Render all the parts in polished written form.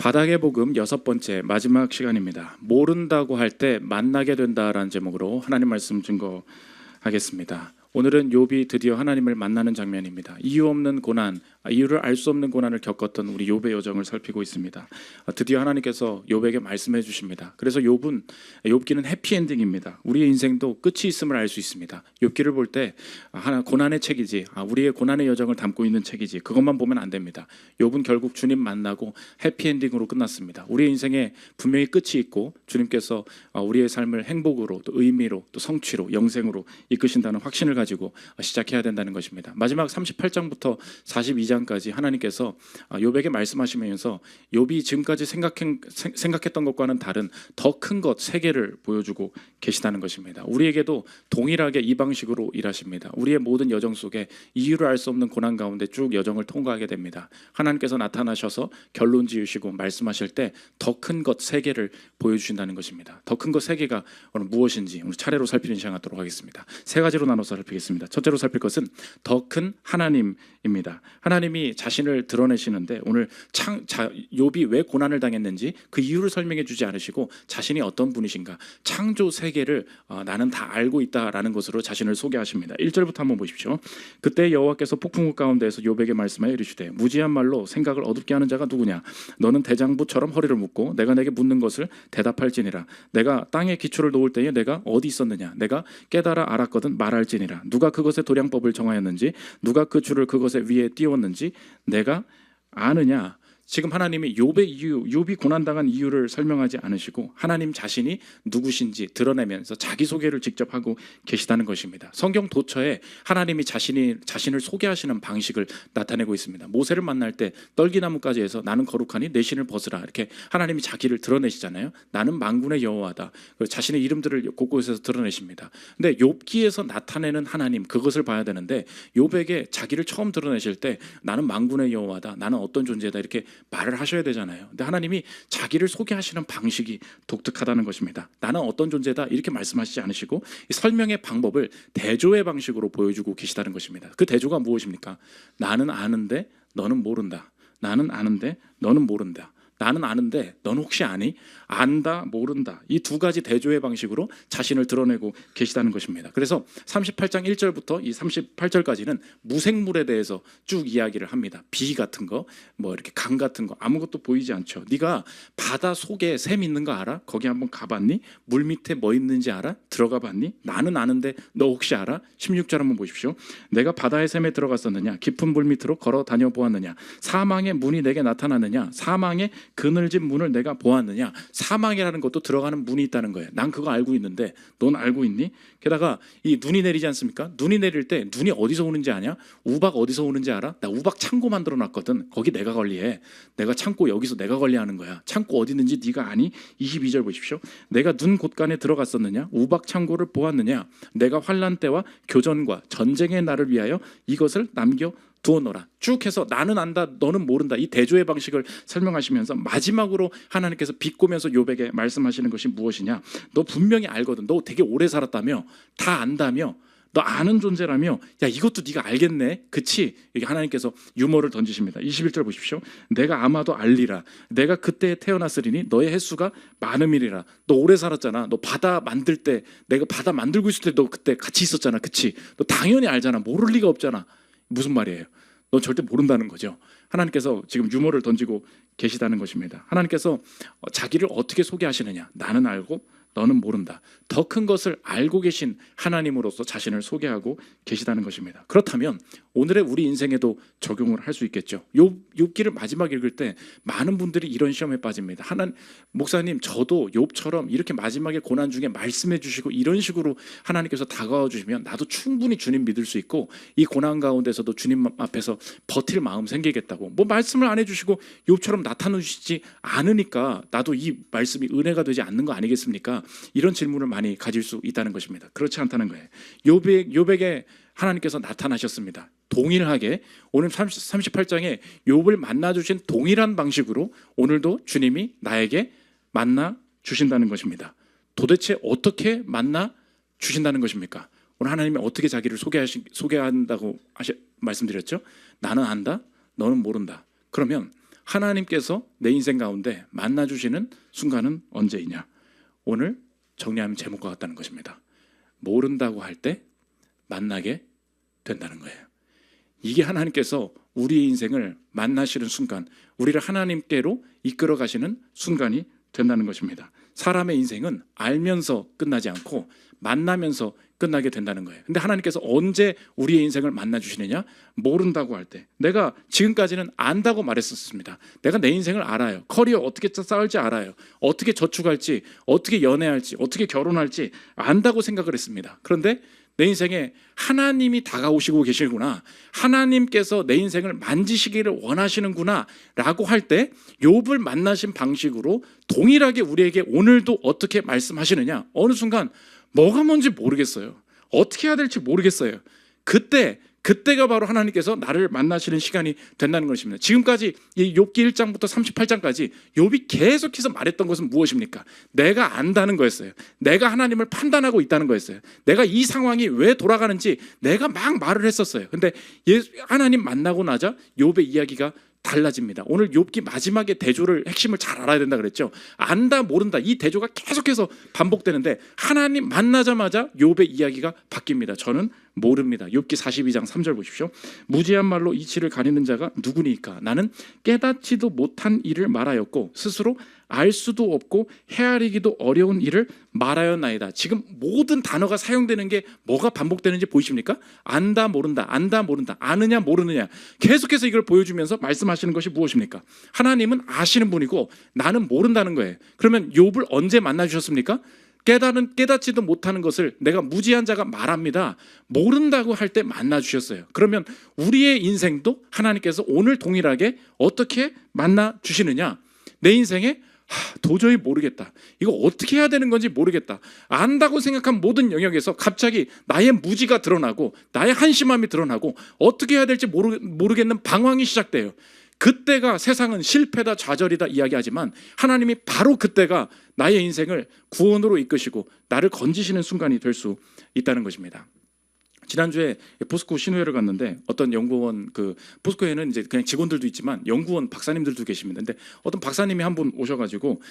바닥의 복음 6번째 마지막 시간입니다. 모른다고 할 때 만나게 된다라는 제목으로 하나님 말씀 증거하겠습니다. 오늘은 욥이 드디어 하나님을 만나는 장면입니다. 이유 없는 고난, 이유를 알 수 없는 고난을 겪었던 우리 욥의 여정을 살피고 있습니다. 드디어 하나님께서 욥에게 말씀해 주십니다. 그래서 욥기는 해피엔딩입니다. 우리의 인생도 끝이 있음을 알 수 있습니다. 욥기를 볼 때 고난의 책이지, 우리의 고난의 여정을 담고 있는 책이지, 그것만 보면 안 됩니다. 욥은 결국 주님 만나고 해피엔딩으로 끝났습니다. 우리의 인생에 분명히 끝이 있고 주님께서 우리의 삶을 행복으로 또 의미로 또 성취로 영생으로 이끄신다는 확신을 가지고 시작해야 된다는 것입니다. 마지막 38장부터 42장까지 하나님께서 욥에게 말씀하시면서 욥이 지금까지 생각했던 것과는 다른 더 큰 것 세 개를 보여주고 계시다는 것입니다. 우리에게도 동일하게 이 방식으로 일하십니다. 우리의 모든 여정 속에 이유를 알 수 없는 고난 가운데 쭉 여정을 통과하게 됩니다. 하나님께서 나타나셔서 결론 지으시고 말씀하실 때 더 큰 것 세 개를 보여주신다는 것입니다. 더 큰 것 세 개가 오늘 무엇인지 오늘 차례로 살피는 시간 갖도록 하겠습니다. 세 가지로 나눠서 살피겠습니다. 첫째로 살필 것은 더 큰 하나님입니다. 하나님이 자신을 드러내시는데 오늘 욥이 왜 고난을 당했는지 그 이유를 설명해 주지 않으시고 자신이 어떤 분이신가, 창조 세계를 나는 다 알고 있다라는 것으로 자신을 소개하십니다. 1절부터 한번 보십시오. 그때 여호와께서 폭풍우 가운데에서 욥에게 말씀하여 이르시되 무지한 말로 생각을 어둡게 하는 자가 누구냐? 너는 대장부처럼 허리를 묶고 내가 내게 묻는 것을 대답할지니라. 내가 땅에 기초를 놓을 때에 내가 어디 있었느냐? 내가 깨달아 알았거든 말할지니라. 누가 그것의 도량법을 정하였는지, 누가 그 줄을 그것의 위에 띄웠는지 내가 아느냐? 지금 하나님이 욥이 고난당한 이유를 설명하지 않으시고 하나님 자신이 누구신지 드러내면서 자기소개를 직접 하고 계시다는 것입니다. 성경 도처에 하나님이 자신을 소개하시는 방식을 나타내고 있습니다. 모세를 만날 때 떨기나무까지 해서 나는 거룩하니 내 신을 벗으라, 이렇게 하나님이 자기를 드러내시잖아요. 나는 만군의 여호와다. 자신의 이름들을 곳곳에서 드러내십니다. 근데 욥기에서 나타내는 하나님, 그것을 봐야 되는데 욥에게 자기를 처음 드러내실 때 나는 만군의 여호와다, 나는 어떤 존재다, 이렇게 말을 하셔야 되잖아요. 근데 하나님이 자기를 소개하시는 방식이 독특하다는 것입니다. 나는 어떤 존재다 이렇게 말씀하시지 않으시고 설명의 방법을 대조의 방식으로 보여주고 계시다는 것입니다. 그 대조가 무엇입니까? 나는 아는데 너는 모른다. 나는 아는데 너는 모른다. 나는 아는데 너는 혹시 아니? 안다, 모른다. 이 두 가지 대조의 방식으로 자신을 드러내고 계시다는 것입니다. 그래서 38장 1절부터 이 38절까지는 무생물에 대해서 쭉 이야기를 합니다. 비 같은 거, 뭐 이렇게 강 같은 거 아무것도 보이지 않죠. 네가 바다 속에 샘 있는 거 알아? 거기 한번 가봤니? 물 밑에 뭐 있는지 알아? 들어가 봤니? 나는 아는데 너 혹시 알아? 16절 한번 보십시오. 내가 바다의 샘에 들어갔었느냐? 깊은 물 밑으로 걸어 다녀보았느냐? 사망의 문이 내게 나타났느냐? 사망의 그늘진 문을 내가 보았느냐? 사망이라는 것도 들어가는 문이 있다는 거예요. 난 그거 알고 있는데 넌 알고 있니? 게다가 이 눈이 내리지 않습니까? 눈이 내릴 때 눈이 어디서 오는지 아냐? 우박 어디서 오는지 알아? 나 우박 창고 만들어 놨거든. 거기 내가 관리해. 내가 창고 여기서 내가 관리하는 거야. 창고 어디 있는지 네가 아니? 22절 보십시오. 내가 눈 곳간에 들어갔었느냐? 우박 창고를 보았느냐? 내가 환난 때와 교전과 전쟁의 날을 위하여 이것을 남겨 두어놓으라. 쭉 해서 나는 안다, 너는 모른다. 이 대조의 방식을 설명하시면서 마지막으로 하나님께서 비꼬면서 욥에게 말씀하시는 것이 무엇이냐? 너 분명히 알거든. 너 되게 오래 살았다며, 다 안다며, 너 아는 존재라며, 야 이것도 네가 알겠네, 그치? 이게 하나님께서 유머를 던지십니다. 21절 보십시오. 내가 아마도 알리라. 내가 그때 태어났으리니 너의 횟수가 많음이리라. 너 오래 살았잖아. 너 바다 만들 때, 내가 바다 만들고 있을 때 너 그때 같이 있었잖아, 그치? 너 당연히 알잖아. 모를 리가 없잖아. 무슨 말이에요? 너 절대 모른다는 거죠. 하나님께서 지금 유머를 던지고 계시다는 것입니다. 하나님께서 자기를 어떻게 소개하시느냐? 나는 알고 너는 모른다. 더 큰 것을 알고 계신 하나님으로서 자신을 소개하고 계시다는 것입니다. 그렇다면 오늘의 우리 인생에도 적용을 할 수 있겠죠. 욥기를 마지막 읽을 때 많은 분들이 이런 시험에 빠집니다. 목사님, 저도 욥처럼 이렇게 마지막에 고난 중에 말씀해 주시고 이런 식으로 하나님께서 다가와 주시면 나도 충분히 주님 믿을 수 있고 이 고난 가운데서도 주님 앞에서 버틸 마음 생기겠다고. 뭐 말씀을 안 해주시고 욥처럼 나타내주시지 않으니까 나도 이 말씀이 은혜가 되지 않는 거 아니겠습니까? 이런 질문을 많이 가질 수 있다는 것입니다. 그렇지 않다는 거예요. 욥에게 하나님께서 나타나셨습니다. 동일하게 오늘 38장에 욥을 만나주신 동일한 방식으로 오늘도 주님이 나에게 만나 주신다는 것입니다. 도대체 어떻게 만나 주신다는 것입니까? 오늘 하나님이 어떻게 자기를 소개한다고 말씀드렸죠? 나는 안다, 너는 모른다. 그러면 하나님께서 내 인생 가운데 만나주시는 순간은 언제이냐? 오늘 정리하면 제목과 같다는 것입니다. 모른다고 할 때 만나게 된다는 거예요. 이게 하나님께서 우리의 인생을 만나시는 순간, 우리를 하나님께로 이끌어 가시는 순간이 된다는 것입니다. 사람의 인생은 알면서 끝나지 않고 만나면서 끝나게 된다는 거예요. 근데 하나님께서 언제 우리의 인생을 만나 주시느냐? 모른다고 할 때. 내가 지금까지는 안다고 말했었습니다. 내가 내 인생을 알아요. 커리어 어떻게 쌓을지 알아요. 어떻게 저축할지, 어떻게 연애할지, 어떻게 결혼할지 안다고 생각을 했습니다. 그런데 내 인생에 하나님이 다가오시고 계시구나, 하나님께서 내 인생을 만지시기를 원하시는구나 라고 할 때 욥을 만나신 방식으로 동일하게 우리에게 오늘도 어떻게 말씀하시느냐? 어느 순간 뭐가 뭔지 모르겠어요. 어떻게 해야 될지 모르겠어요. 그때가 바로 하나님께서 나를 만나시는 시간이 된다는 것입니다. 지금까지 이 욥기 1장부터 38장까지 욥이 계속해서 말했던 것은 무엇입니까? 내가 안다는 거였어요. 내가 하나님을 판단하고 있다는 거였어요. 내가 이 상황이 왜 돌아가는지 내가 막 말을 했었어요. 근데 하나님 만나고 나자 욥의 이야기가 달라집니다. 오늘 욥기 마지막에 대조를 핵심을 잘 알아야 된다 그랬죠. 안다 모른다 이 대조가 계속해서 반복되는데 하나님 만나자마자 욥의 이야기가 바뀝니다. 저는 모릅니다. 욥기 42장 3절 보십시오. 무지한 말로 이치를 가리는 자가 누구니까? 나는 깨닫지도 못한 일을 말하였고 스스로 알 수도 없고 헤아리기도 어려운 일을 말하였나이다. 지금 모든 단어가 사용되는 게 뭐가 반복되는지 보이십니까? 안다 모른다, 안다 모른다, 아느냐 모르느냐 계속해서 이걸 보여주면서 말씀하시는 것이 무엇입니까? 하나님은 아시는 분이고 나는 모른다는 거예요. 그러면 욥을 언제 만나주셨습니까? 깨닫지도 못하는 것을 내가 무지한 자가 말합니다. 모른다고 할 때 만나주셨어요. 그러면 우리의 인생도 하나님께서 오늘 동일하게 어떻게 만나주시느냐? 내 인생에 도저히 모르겠다. 이거 어떻게 해야 되는 건지 모르겠다. 안다고 생각한 모든 영역에서 갑자기 나의 무지가 드러나고 나의 한심함이 드러나고 어떻게 해야 될지 모르겠는 방황이 시작돼요. 그때가 세상은 실패다 좌절이다 이야기하지만 하나님이 바로 그때가 나의 인생을 구원으로 이끄시고 나를 건지시는 순간이 될 수 있다는 것입니다. 지난주에 포스코 신우회를 갔는데 어떤 연구원 포스코에는 이제 그냥 직원들도 있지만 연구원 박사님들도 계십니다. 근데 어떤 박사님이 한 분 오셔가지고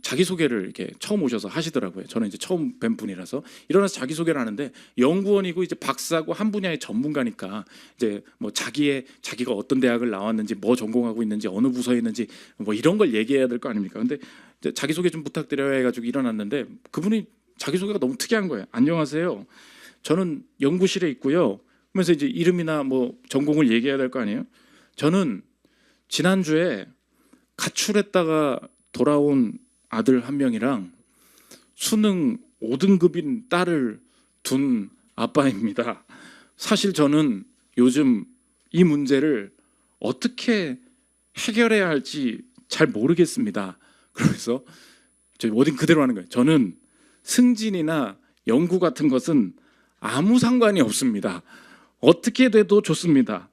자기소개를 이렇게 처음 오셔서 하시더라고요. 저는 이제 처음 뵌 분이라서 일어나서 자기소개를 하는데 연구원이고 이제 박사고 한 분야의 전문가니까 이제 뭐 자기가 어떤 대학을 나왔는지 뭐 전공하고 있는지 어느 부서에 있는지 뭐 이런 걸 얘기해야 될 거 아닙니까? 근데 이제 자기소개 좀 부탁드려야 해가지고 일어났는데 그분이 자기소개가 너무 특이한 거예요. 안녕하세요. 저는 연구실에 있고요. 그러면서 이제 이름이나 뭐 전공을 얘기해야 될 거 아니에요. 저는 지난주에 가출했다가 돌아온 아들 한 명이랑 수능 5등급인 딸을 둔 아빠입니다. 사실 저는 요즘 이 문제를 어떻게 해결해야 할지 잘 모르겠습니다. 그래서 저 워딩 그대로 하는 거예요. 저는 승진이나 연구 같은 것은 아무 상관이 없습니다. 어떻게 돼도 좋습니다.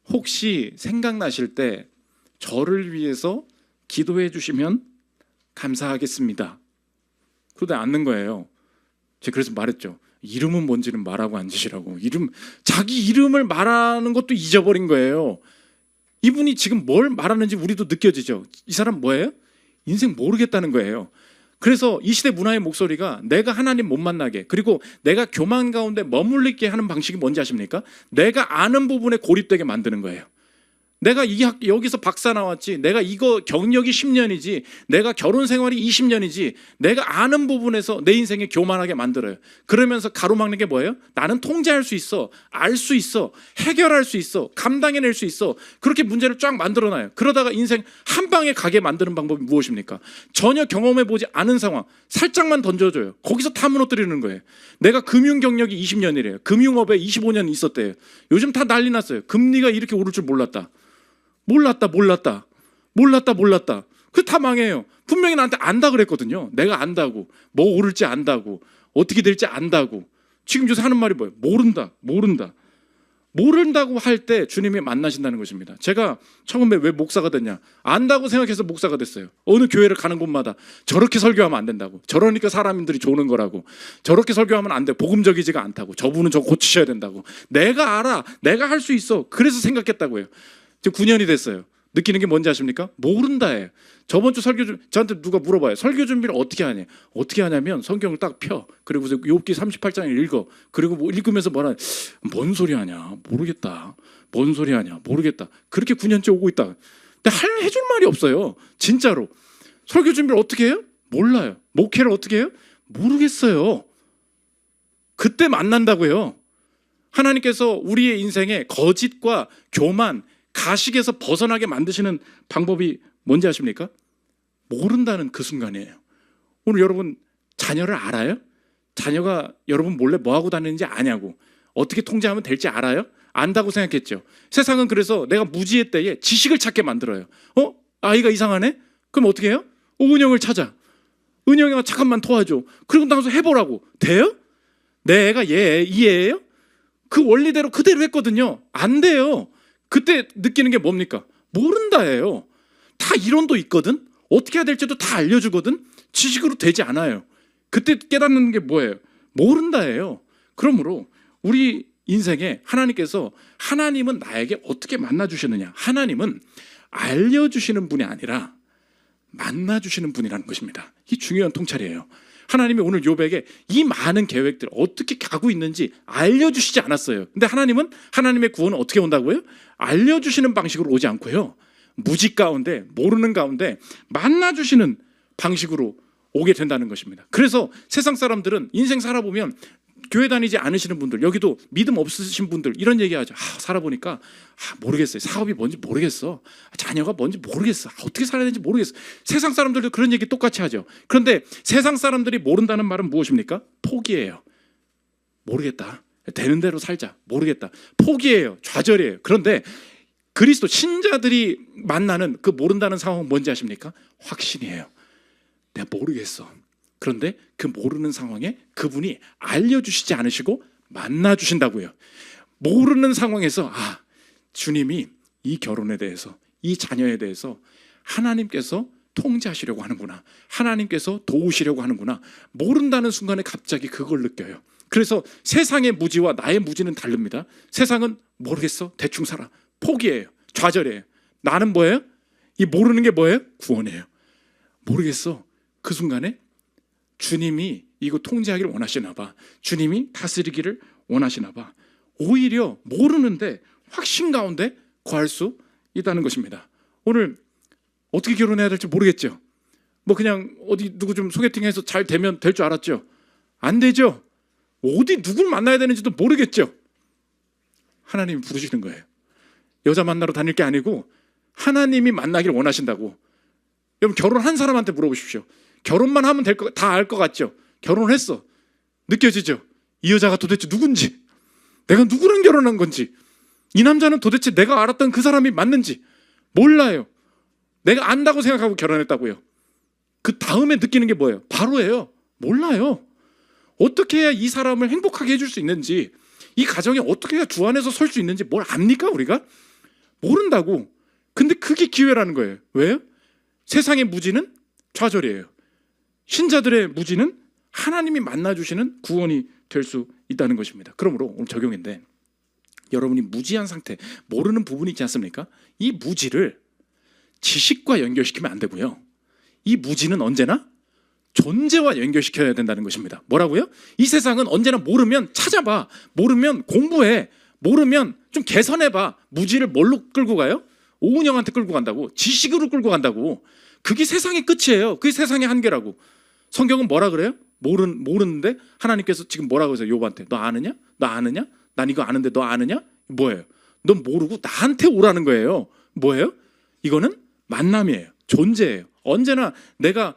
혹시 생각나실 때 저를 위해서 기도해 주시면 감사하겠습니다. 그러다 앉는 거예요. 제가 그래서 말했죠. 이름은 뭔지는 말하고 앉으시라고. 자기 이름을 말하는 것도 잊어버린 거예요. 이분이 지금 뭘 말하는지 우리도 느껴지죠. 이 사람 뭐예요? 인생 모르겠다는 거예요. 그래서 이 시대 문화의 목소리가 내가 하나님 못 만나게 그리고 내가 교만 가운데 머물리게 하는 방식이 뭔지 아십니까? 내가 아는 부분에 고립되게 만드는 거예요. 내가 여기서 박사 나왔지, 내가 이거 경력이 10년이지, 내가 결혼 생활이 20년이지, 내가 아는 부분에서 내 인생에 교만하게 만들어요. 그러면서 가로막는 게 뭐예요? 나는 통제할 수 있어, 알 수 있어, 해결할 수 있어, 감당해낼 수 있어. 그렇게 문제를 쫙 만들어놔요. 그러다가 인생 한 방에 가게 만드는 방법이 무엇입니까? 전혀 경험해보지 않은 상황 살짝만 던져줘요. 거기서 다 무너뜨리는 거예요. 내가 금융 경력이 20년이래요. 금융업에 25년 있었대요. 요즘 다 난리 났어요. 금리가 이렇게 오를 줄 몰랐다. 몰랐다. 그 다 망해요. 분명히 나한테 안다 그랬거든요. 내가 안다고, 뭐 오를지 안다고, 어떻게 될지 안다고. 지금 요새 하는 말이 뭐예요? 모른다고 할 때 주님이 만나신다는 것입니다. 제가 처음에 왜 목사가 됐냐? 안다고 생각해서 목사가 됐어요. 어느 교회를 가는 곳마다 저렇게 설교하면 안 된다고, 저러니까 사람들이 조는 거라고, 저렇게 설교하면 안 돼, 복음적이지가 않다고, 저분은 저거 고치셔야 된다고. 내가 알아, 내가 할 수 있어. 그래서 생각했다고요. 지금 9년이 됐어요. 느끼는 게 뭔지 아십니까? 모른다예요. 저번 주 저한테 누가 물어봐요. 설교 준비를 어떻게 하냐? 어떻게 하냐면 성경을 딱 펴. 그리고서 욥기 38장을 읽어. 그리고 뭐 읽으면서 뭔 소리 하냐? 모르겠다. 뭔 소리 하냐? 모르겠다. 그렇게 9년째 오고 있다. 근데 해줄 말이 없어요. 진짜로. 설교 준비를 어떻게 해요? 몰라요. 목회를 어떻게 해요? 모르겠어요. 그때 만난다고요. 하나님께서 우리의 인생에 거짓과 교만, 가식에서 벗어나게 만드시는 방법이 뭔지 아십니까? 모른다는 그 순간이에요. 오늘 여러분 자녀를 알아요? 자녀가 여러분 몰래 뭐하고 다니는지 아냐고, 어떻게 통제하면 될지 알아요? 안다고 생각했죠. 세상은 그래서 내가 무지의 때에 지식을 찾게 만들어요. 아이가 이상하네? 그럼 어떻게 해요? 은영을 찾아. 은영이가 잠깐만 도와줘. 그리고 나서 해보라고. 돼요? 내 애가 이 애예요? 그 원리대로 그대로 했거든요. 안 돼요. 그때 느끼는 게 뭡니까? 모른다예요. 다 이론도 있거든. 어떻게 해야 될지도 다 알려주거든. 지식으로 되지 않아요. 그때 깨닫는 게 뭐예요? 모른다예요. 그러므로 우리 인생에 하나님께서, 하나님은 나에게 어떻게 만나주시느냐, 하나님은 알려주시는 분이 아니라 만나주시는 분이라는 것입니다. 이 중요한 통찰이에요. 하나님이 오늘 욥에게 이 많은 계획들 어떻게 가고 있는지 알려주시지 않았어요. 근데 하나님은, 하나님의 구원은 어떻게 온다고요? 알려주시는 방식으로 오지 않고요, 무지 가운데, 모르는 가운데 만나주시는 방식으로 오게 된다는 것입니다. 그래서 세상 사람들은 인생 살아보면, 교회 다니지 않으시는 분들, 여기도 믿음 없으신 분들 이런 얘기하죠. 살아보니까 모르겠어요. 사업이 뭔지 모르겠어. 자녀가 뭔지 모르겠어. 어떻게 살아야 되는지 모르겠어. 세상 사람들도 그런 얘기 똑같이 하죠. 그런데 세상 사람들이 모른다는 말은 무엇입니까? 포기예요. 모르겠다. 되는 대로 살자. 모르겠다. 포기예요. 좌절이에요. 그런데 그리스도 신자들이 만나는 그 모른다는 상황은 뭔지 아십니까? 확신이에요. 내가 모르겠어. 그런데 그 모르는 상황에 그분이 알려주시지 않으시고 만나주신다고요. 모르는 상황에서 주님이 이 결혼에 대해서, 이 자녀에 대해서 하나님께서 통제하시려고 하는구나, 하나님께서 도우시려고 하는구나, 모른다는 순간에 갑자기 그걸 느껴요. 그래서 세상의 무지와 나의 무지는 다릅니다. 세상은 모르겠어, 대충 살아, 포기해요, 좌절해요. 나는 뭐예요? 이 모르는 게 뭐예요? 구원이에요. 모르겠어. 그 순간에 주님이 이거 통제하기를 원하시나 봐. 주님이 다스리기를 원하시나 봐. 오히려 모르는데 확신 가운데 거할 수 있다는 것입니다. 오늘 어떻게 결혼해야 될지 모르겠죠. 뭐 그냥 어디 누구 좀 소개팅해서 잘 되면 될 줄 알았죠. 안 되죠. 어디 누굴 만나야 되는지도 모르겠죠. 하나님이 부르시는 거예요. 여자 만나러 다닐 게 아니고 하나님이 만나기를 원하신다고. 여러분 결혼한 사람한테 물어보십시오. 결혼만 하면 될 거 다 알 것 같죠? 결혼을 했어. 느껴지죠? 이 여자가 도대체 누군지, 내가 누구랑 결혼한 건지, 이 남자는 도대체 내가 알았던 그 사람이 맞는지 몰라요. 내가 안다고 생각하고 결혼했다고요. 그 다음에 느끼는 게 뭐예요? 바로예요. 몰라요. 어떻게 해야 이 사람을 행복하게 해줄 수 있는지, 이 가정에 어떻게 해야 주 안에서 설 수 있는지 뭘 압니까 우리가? 모른다고. 근데 그게 기회라는 거예요. 왜요? 세상의 무지는 좌절이에요. 신자들의 무지는 하나님이 만나주시는 구원이 될 수 있다는 것입니다. 그러므로 오늘 적용인데, 여러분이 무지한 상태, 모르는 부분이 있지 않습니까? 이 무지를 지식과 연결시키면 안 되고요, 이 무지는 언제나 존재와 연결시켜야 된다는 것입니다. 뭐라고요? 이 세상은 언제나 모르면 찾아봐, 모르면 공부해, 모르면 좀 개선해봐. 무지를 뭘로 끌고 가요? 오은영한테 끌고 간다고, 지식으로 끌고 간다고. 그게 세상의 끝이에요. 그게 세상의 한계라고. 성경은 뭐라 그래요? 모르는데 하나님께서 지금 뭐라고 하세요? 욥한테 너 아느냐? 너 아느냐? 난 이거 아는데 너 아느냐? 뭐예요? 넌 모르고 나한테 오라는 거예요. 뭐예요? 이거는 만남이에요. 존재예요. 언제나 내가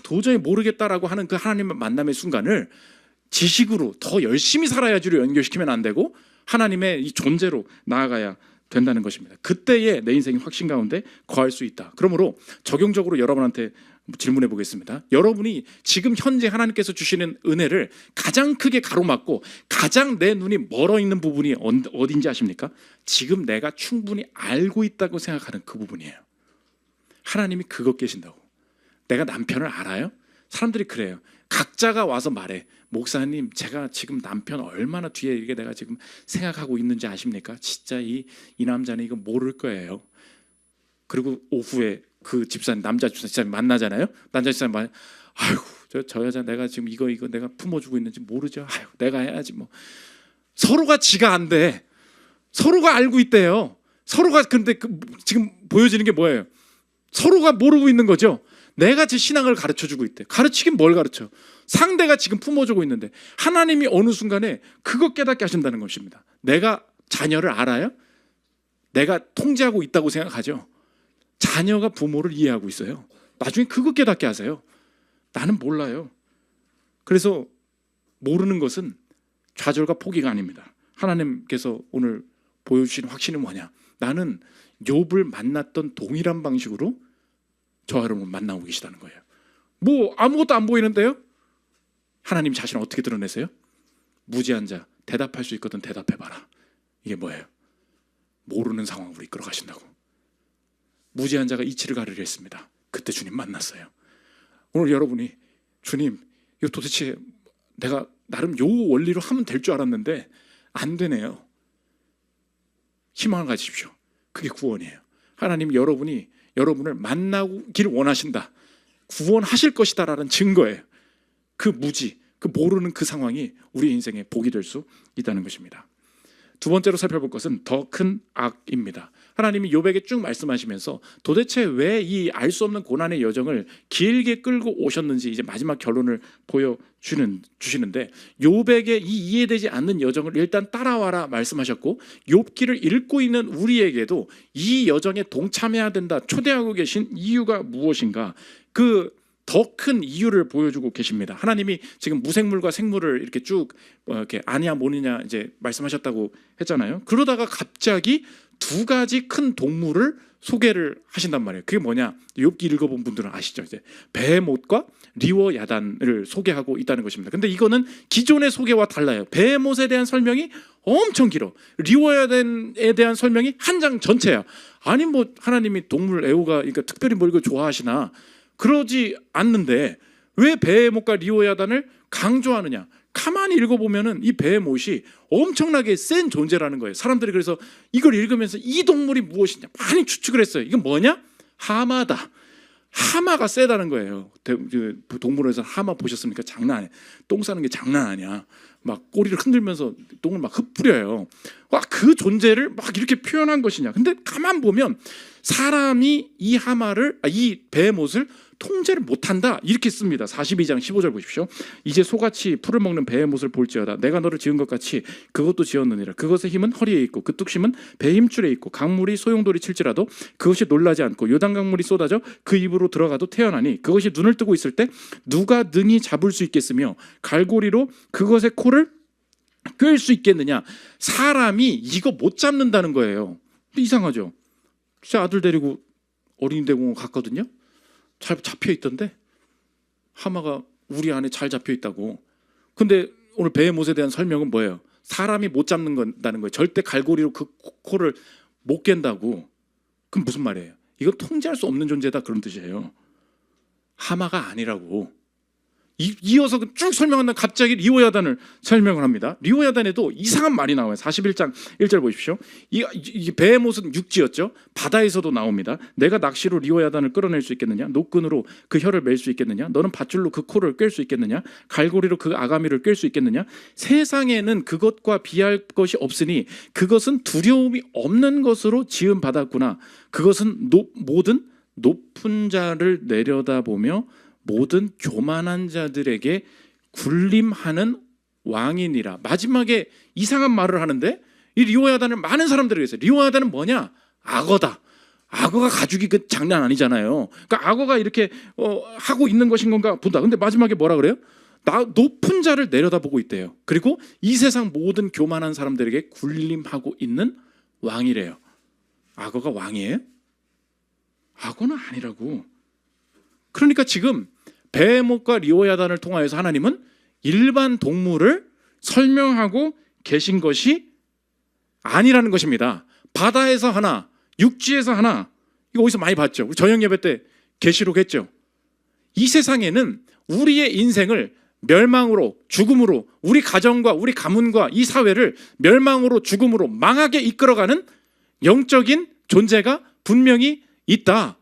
도저히 모르겠다라고 하는 그 하나님의 만남의 순간을 지식으로 더 열심히 살아야지로 연결시키면 안 되고 하나님의 이 존재로 나아가야 된다는 것입니다. 그때에 내 인생이 확신 가운데 거할 수 있다. 그러므로 적용적으로 여러분한테 질문해 보겠습니다. 여러분이 지금 현재 하나님께서 주시는 은혜를 가장 크게 가로막고 가장 내 눈이 멀어 있는 부분이 어딘지 아십니까? 지금 내가 충분히 알고 있다고 생각하는 그 부분이에요. 하나님이 그것 계신다고. 내가 남편을 알아요? 사람들이 그래요. 각자가 와서 말해. 목사님, 제가 지금 남편 얼마나 뒤에 이게 내가 지금 생각하고 있는지 아십니까? 진짜 이 남자는 이거 모를 거예요. 그리고 오후에 그 집사님, 남자 집사님 만나잖아요. 남자 집사님 말, 아이고 저 여자 내가 지금 이거 내가 품어주고 있는지 모르죠. 아이고 내가 해야지 뭐. 서로가 지가 안 돼. 서로가 알고 있대요. 서로가 근데 지금 보여지는 게 뭐예요? 서로가 모르고 있는 거죠. 내가 제 신앙을 가르쳐주고 있대. 가르치긴 뭘 가르쳐? 상대가 지금 품어주고 있는데 하나님이 어느 순간에 그거 깨닫게 하신다는 것입니다. 내가 자녀를 알아요? 내가 통제하고 있다고 생각하죠. 자녀가 부모를 이해하고 있어요. 나중에 그거 깨닫게 하세요. 나는 몰라요. 그래서 모르는 것은 좌절과 포기가 아닙니다. 하나님께서 오늘 보여주신 확신은 뭐냐? 나는 욥을 만났던 동일한 방식으로 저 여러분 만나고 계시다는 거예요. 뭐 아무것도 안 보이는데요? 하나님 자신을 어떻게 드러내세요? 무지한 자, 대답할 수 있거든 대답해봐라. 이게 뭐예요? 모르는 상황으로 이끌어 가신다고. 무지한 자가 이치를 가르려 했습니다. 그때 주님 만났어요. 오늘 여러분이 주님 이거 도대체 내가 나름 요 원리로 하면 될 줄 알았는데 안 되네요. 희망을 가지십시오. 그게 구원이에요. 하나님 여러분을 만나길 원하신다. 구원하실 것이다라는 증거예요. 그 무지, 그 모르는 그 상황이 우리 인생의 복이 될 수 있다는 것입니다. 두 번째로 살펴볼 것은 더 큰 악입니다. 하나님이 욥에게 쭉 말씀하시면서 도대체 왜 이 알 수 없는 고난의 여정을 길게 끌고 오셨는지 이제 마지막 결론을 보여주시는데 욥에게 이 이해되지 않는 여정을 일단 따라와라 말씀하셨고 욥기를 읽고 있는 우리에게도 이 여정에 동참해야 된다 초대하고 계신 이유가 무엇인가 그 더 큰 이유를 보여주고 계십니다. 하나님이 지금 무생물과 생물을 이렇게 쭉 이렇게 아니냐 뭐느냐 이제 말씀하셨다고 했잖아요. 그러다가 갑자기 두 가지 큰 동물을 소개를 하신단 말이에요. 그게 뭐냐? 욥기 읽어본 분들은 아시죠? 이제 베헤못과 리워야단을 소개하고 있다는 것입니다. 근데 이거는 기존의 소개와 달라요. 베헤못에 대한 설명이 엄청 길어. 리워야단에 대한 설명이 한 장 전체야. 아니 뭐 하나님이 동물 애호가 그러니까 특별히 뭘 이거 좋아하시나? 그러지 않는데 왜 베헤못과 리워야단을 강조하느냐? 가만히 읽어보면은 이 베헤못이 엄청나게 센 존재라는 거예요. 사람들이 그래서 이걸 읽으면서 이 동물이 무엇이냐 많이 추측을 했어요. 이건 뭐냐? 하마다. 하마가 세다는 거예요. 동물원에서 하마 보셨습니까? 장난 아니야. 똥 싸는 게 장난 아니야. 막 꼬리를 흔들면서 똥을 막 흩뿌려요. 와, 그 존재를 막 이렇게 표현한 것이냐. 근데 가만 보면 사람이 이 베헤못을 통제를 못한다 이렇게 씁니다. 42장 15절 보십시오. 이제 소같이 풀을 먹는 베헤못을 볼지어다. 내가 너를 지은 것 같이 그것도 지었느니라. 그것의 힘은 허리에 있고 그 뚝심은 배 힘줄에 있고 강물이 소용돌이 칠지라도 그것이 놀라지 않고 요단 강물이 쏟아져 그 입으로 들어가도 태어나니 그것이 눈을 뜨고 있을 때 누가 능히 잡을 수 있겠으며 갈고리로 그것의 코를 끌 수 있겠느냐. 사람이 이거 못 잡는다는 거예요. 이상하죠. 제 아들 데리고 어린이대공원 갔거든요. 잘 잡혀 있던데 하마가 우리 안에 잘 잡혀 있다고. 근데 오늘 베헤못에 대한 설명은 뭐예요? 사람이 못 잡는 건다는 거예요. 절대 갈고리로 그 코를 못 깬다고. 그럼 무슨 말이에요? 이건 통제할 수 없는 존재다 그런 뜻이에요. 하마가 아니라고. 이어서 쭉 설명한다 갑자기 리워야단을 설명을 합니다. 리워야단에도 이상한 말이 나와요. 41장 1절 보십시오. 이 베헤못은 육지였죠. 바다에서도 나옵니다. 내가 낚시로 리워야단을 끌어낼 수 있겠느냐? 노끈으로 그 혀를 맬 수 있겠느냐? 너는 밧줄로 그 코를 꿰 수 있겠느냐? 갈고리로 그 아가미를 꿰 수 있겠느냐? 세상에는 그것과 비할 것이 없으니 그것은 두려움이 없는 것으로 지음 받았구나. 그것은 모든 높은 자를 내려다보며 모든 교만한 자들에게 군림하는 왕이니라. 마지막에 이상한 말을 하는데 이 리워야단을 많은 사람들이 했어요. 리워야단은 뭐냐? 악어다. 악어가 가죽이 그 장난 아니잖아요. 그러니까 악어가 이렇게 하고 있는 것인 건가 본다. 근데 마지막에 뭐라 그래요? 높은 자를 내려다보고 있대요. 그리고 이 세상 모든 교만한 사람들에게 군림하고 있는 왕이래요. 악어가 왕이에요? 악어는 아니라고. 그러니까 지금 베헤못과 리워야단을 통하여서 하나님은 일반 동물을 설명하고 계신 것이 아니라는 것입니다. 바다에서 하나, 육지에서 하나, 이거 어디서 많이 봤죠? 우리 저녁 예배 때 계시록 했죠. 이 세상에는 우리의 인생을 멸망으로, 죽음으로, 우리 가정과 우리 가문과 이 사회를 멸망으로, 죽음으로 망하게 이끌어가는 영적인 존재가 분명히 있다.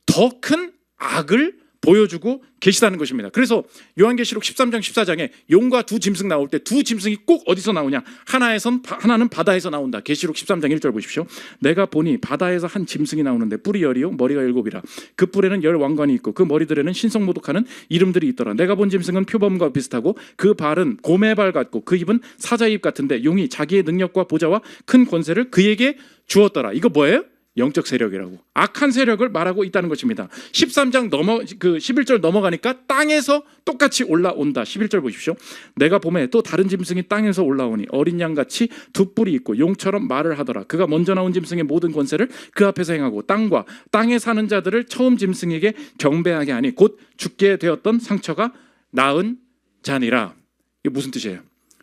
더 큰 악을 보여주고 계시다는 것입니다. 그래서 요한계시록 13장 14장에 용과 두 짐승 나올 때 두 짐승이 꼭 어디서 나오냐? 하나는 바다에서 나온다. 계시록 13장 1절 보십시오. 내가 보니 바다에서 한 짐승이 나오는데 뿔이 10이요 머리가 7이라. 그 뿔에는 10 왕관이 있고 그 머리들에는 신성모독하는 이름들이 있더라. 내가 본 짐승은 표범과 비슷하고 그 발은 곰의 발 같고 그 입은 사자의 입 같은데 용이 자기의 능력과 보좌와 큰 권세를 그에게 주었더라. 이거 뭐예요? 영적 세력이라고, 악한 세력을 말하고 있다는 것입니다. 13장 11절 넘어가니까 땅에서 똑같이 올라온다. 11절 보십시오. 내가 봄에 또 다른 짐승이 땅에서 올라오니 어린 양같이 두 뿔이 있고 용처럼 말을 하더라. 그가 먼저 나온 짐승의 모든 권세를 그 앞에서 행하고 땅과 땅에 사는 자들을 처음 짐승에게 경배하게 하니 곧 죽게 되었던 상처가 나은 자니라. 이게 무슨 뜻이에요?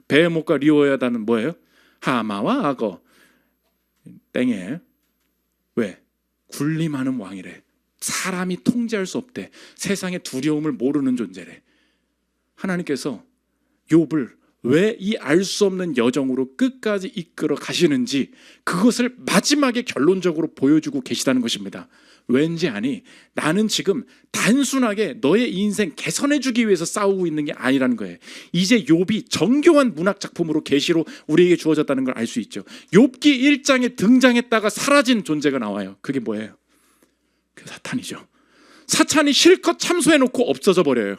베헤못과 리오야다는 뭐예요? 하마와 악어. 땡이에요. 왜? 군림하는 왕이래. 사람이 통제할 수 없대. 세상의 두려움을 모르는 존재래. 하나님께서 욥을 왜 이 알 수 없는 여정으로 끝까지 이끌어 가시는지 그것을 마지막에 결론적으로 보여주고 계시다는 것입니다. 왠지 아니, 나는 지금 단순하게 너의 인생 개선해주기 위해서 싸우고 있는 게 아니라는 거예요. 이제 욥이 정교한 문학 작품으로 계시로 우리에게 주어졌다는 걸 알 수 있죠. 욥기 1장에 등장했다가 사라진 존재가 나와요. 그게 뭐예요? 그 사탄이죠. 사탄이 실컷 참소해놓고 없어져 버려요.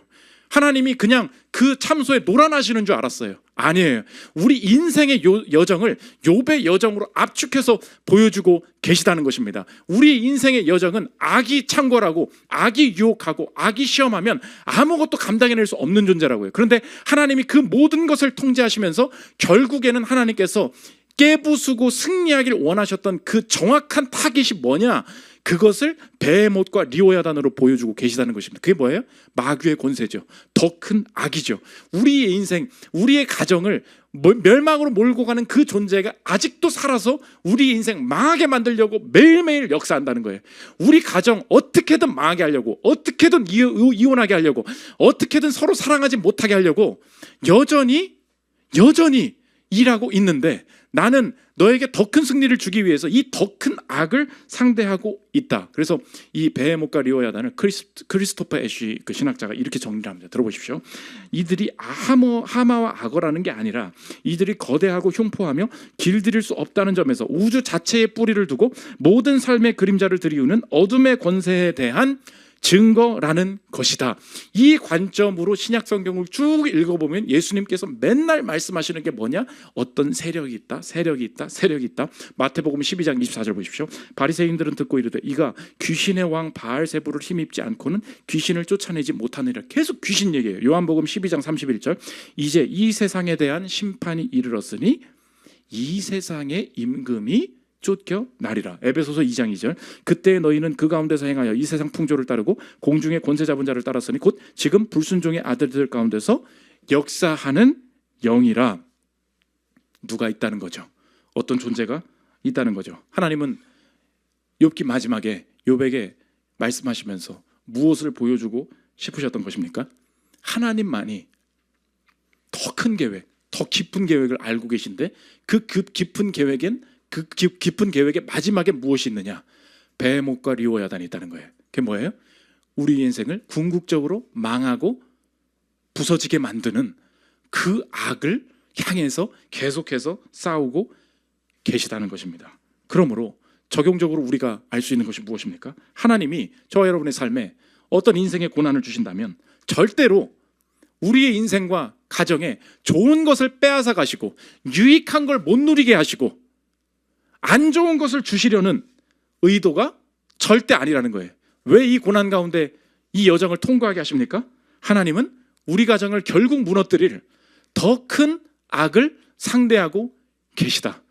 하나님이 그냥 그 참소에 놀아나시는 줄 알았어요. 아니에요. 우리 인생의 여정을 욥의 여정으로 압축해서 보여주고 계시다는 것입니다. 우리 인생의 여정은 악이 창궐하고 악이 유혹하고 악이 시험하면 아무것도 감당해낼 수 없는 존재라고요. 그런데 하나님이 그 모든 것을 통제하시면서 결국에는 하나님께서 깨부수고 승리하기를 원하셨던 그 정확한 타깃이 뭐냐? 그것을 베헤못과 리오야단으로 보여주고 계시다는 것입니다. 그게 뭐예요? 마귀의 권세죠. 더 큰 악이죠. 우리의 인생, 우리의 가정을 멸망으로 몰고 가는 그 존재가 아직도 살아서 우리 인생 망하게 만들려고 매일매일 역사한다는 거예요. 우리 가정 어떻게든 망하게 하려고, 어떻게든 이혼하게 하려고, 어떻게든 서로 사랑하지 못하게 하려고 여전히 일하고 있는데 나는 너에게 더 큰 승리를 주기 위해서 이 더 큰 악을 상대하고 있다. 그래서 이 베헤못과 리오야단을 크리스토퍼 애쉬 그 신학자가 이렇게 정리를 합니다. 들어보십시오. 이들이 하마와 악어라는 게 아니라 이들이 거대하고 흉포하며 길들일 수 없다는 점에서 우주 자체에 뿌리를 두고 모든 삶의 그림자를 들이우는 어둠의 권세에 대한 증거라는 것이다. 이 관점으로 신약 성경을 쭉 읽어보면 예수님께서 맨날 말씀하시는 게 뭐냐? 어떤 세력이 있다, 세력이 있다, 세력이 있다. 마태복음 12장 24절 보십시오. 바리새인들은 듣고 이르되 이가 귀신의 왕 바알세부를 힘입지 않고는 귀신을 쫓아내지 못하느니라. 계속 귀신 얘기해요. 요한복음 12장 31절. 이제 이 세상에 대한 심판이 이르렀으니 이 세상의 임금이 쫓겨나리라. 에베소서 2장 2절. 그때 너희는 그 가운데서 행하여 이 세상 풍조를 따르고 공중의 권세 잡은 자를 따랐으니 곧 지금 불순종의 아들들 가운데서 역사하는 영이라. 누가 있다는 거죠? 어떤 존재가 있다는 거죠? 하나님은 욥기 마지막에 욥에게 말씀하시면서 무엇을 보여주고 싶으셨던 것입니까? 하나님만이 더 큰 계획, 더 깊은 계획을 알고 계신데 그 깊은 계획엔 그 깊은 계획의 마지막에 무엇이 있느냐? 베헤못과 리오야단이 있다는 거예요. 그게 뭐예요? 우리 인생을 궁극적으로 망하고 부서지게 만드는 그 악을 향해서 계속해서 싸우고 계시다는 것입니다. 그러므로 적용적으로 우리가 알 수 있는 것이 무엇입니까? 하나님이 저와 여러분의 삶에 어떤 인생의 고난을 주신다면 절대로 우리의 인생과 가정에 좋은 것을 빼앗아 가시고 유익한 걸 못 누리게 하시고 안 좋은 것을 주시려는 의도가 절대 아니라는 거예요. 왜 이 고난 가운데 이 여정을 통과하게 하십니까? 하나님은 우리 가정을 결국 무너뜨릴 더 큰 악을 상대하고 계시다.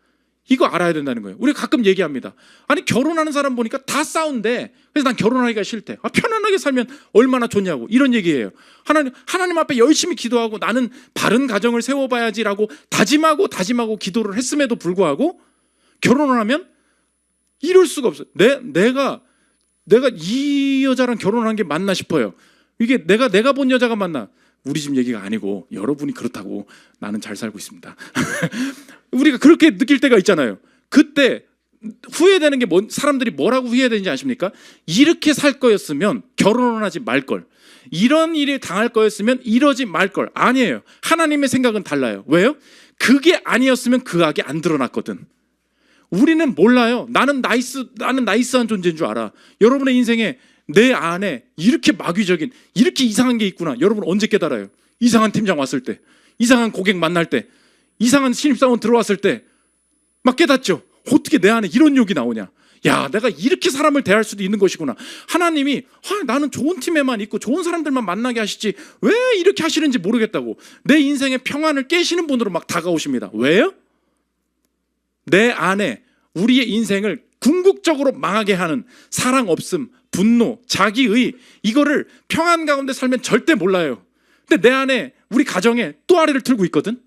이거 알아야 된다는 거예요. 우리 가끔 얘기합니다. 아니 결혼하는 사람 보니까 다 싸운대. 그래서 난 결혼하기가 싫대. 편안하게 살면 얼마나 좋냐고 이런 얘기예요. 하나님 앞에 열심히 기도하고 나는 바른 가정을 세워봐야지라고 다짐하고 기도를 했음에도 불구하고 결혼을 하면 이럴 수가 없어요. 내가 이 여자랑 결혼한 게 맞나 싶어요. 이게 내가 본 여자가 맞나? 우리 집 얘기가 아니고 여러분이 그렇다고 나는 잘 살고 있습니다. 우리가 그렇게 느낄 때가 있잖아요. 그때 후회되는 게 사람들이 뭐라고 후회되는지 아십니까? 이렇게 살 거였으면 결혼을 하지 말걸, 이런 일이 당할 거였으면 이러지 말걸. 아니에요. 하나님의 생각은 달라요. 왜요? 그게 아니었으면 그 악이 안 드러났거든. 우리는 몰라요. 나는 나이스한 존재인 줄 알아. 여러분의 인생에 내 안에 이렇게 마귀적인, 이렇게 이상한 게 있구나. 여러분 언제 깨달아요? 이상한 팀장 왔을 때, 이상한 고객 만날 때, 이상한 신입사원 들어왔을 때 막 깨닫죠. 어떻게 내 안에 이런 욕이 나오냐. 야, 내가 이렇게 사람을 대할 수도 있는 것이구나. 하나님이 나는 좋은 팀에만 있고 좋은 사람들만 만나게 하시지 왜 이렇게 하시는지 모르겠다고 내 인생의 평안을 깨시는 분으로 막 다가오십니다. 왜요? 내 안에 우리의 인생을 궁극적으로 망하게 하는 사랑 없음, 분노, 자기의, 이거를 평안 가운데 살면 절대 몰라요. 근데 내 안에, 우리 가정에 또 아래를 틀고 있거든.